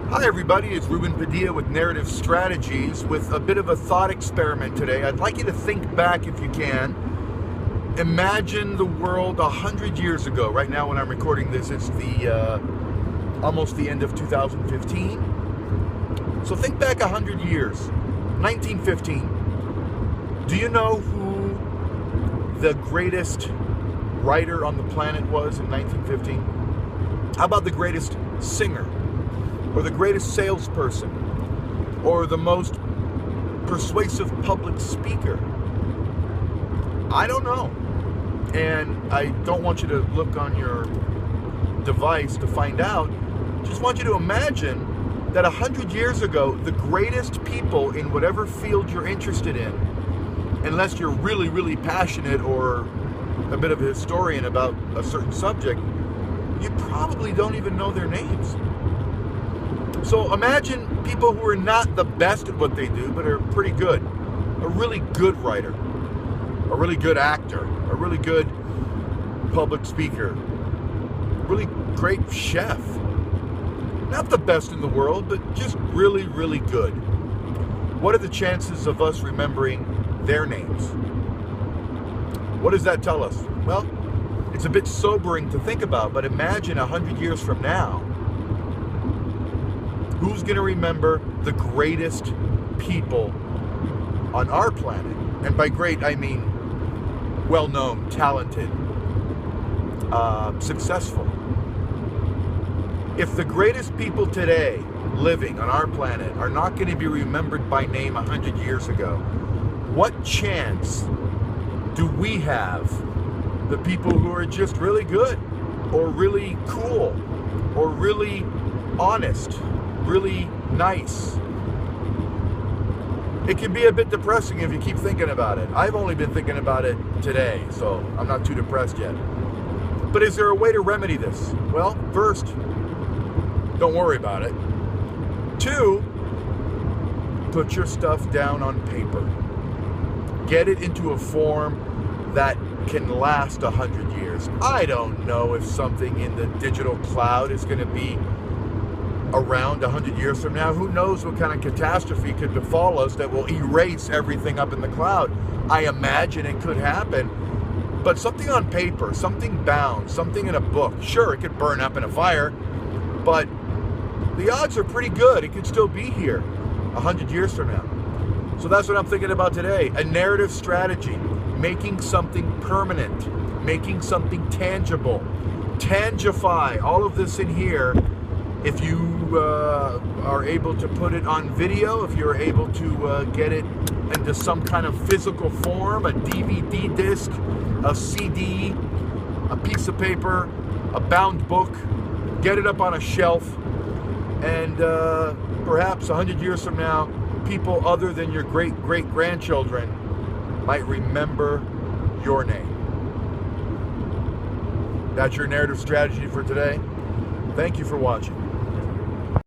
Hi everybody, it's Ruben Padilla with Narrative Strategies with a bit of a thought experiment today. I'd like you to think back if you can. Imagine the world 100 years ago. Right now when I'm recording this, it's almost the end of 2015. So think back 100 years, 1915. Do you know who the greatest writer on the planet was in 1915? How about the greatest singer? Or the greatest salesperson, or the most persuasive public speaker? I don't know. And I don't want you to look on your device to find out. Just want you to imagine that 100 years ago, the greatest people in whatever field you're interested in, unless you're really, really passionate or a bit of a historian about a certain subject, you probably don't even know their names. So imagine people who are not the best at what they do, but are pretty good. A really good writer, a really good actor, a really good public speaker, really great chef. Not the best in the world, but just really, really good. What are the chances of us remembering their names? What does that tell us? Well, it's a bit sobering to think about, but imagine 100 years from now, who's going to remember the greatest people on our planet? And by great, I mean well-known, talented, successful. If the greatest people today living on our planet are not going to be remembered by name 100 years ago, what chance do we have, the people who are just really good, or really cool, or really honest, really nice? It can be a bit depressing if you keep thinking about it. I've only been thinking about it today, so I'm not too depressed yet. But is there a way to remedy this? Well, first, don't worry about it. Two, put your stuff down on paper. Get it into a form that can last 100 years. I don't know if something in the digital cloud is going to be around 100 years from now. Who knows what kind of catastrophe could befall us that will erase everything up in the cloud. I imagine it could happen. But something on paper, something bound, something in a book, sure, it could burn up in a fire, but the odds are pretty good it could still be here 100 years from now. So that's what I'm thinking about today. A narrative strategy, making something permanent, making something tangible. Tangify all of this in here. If you are able to put it on video, if you're able to get it into some kind of physical form, a DVD disc, a CD, a piece of paper, a bound book, get it up on a shelf, and perhaps 100 years from now, people other than your great-great-grandchildren might remember your name. That's your narrative strategy for today. Thank you for watching.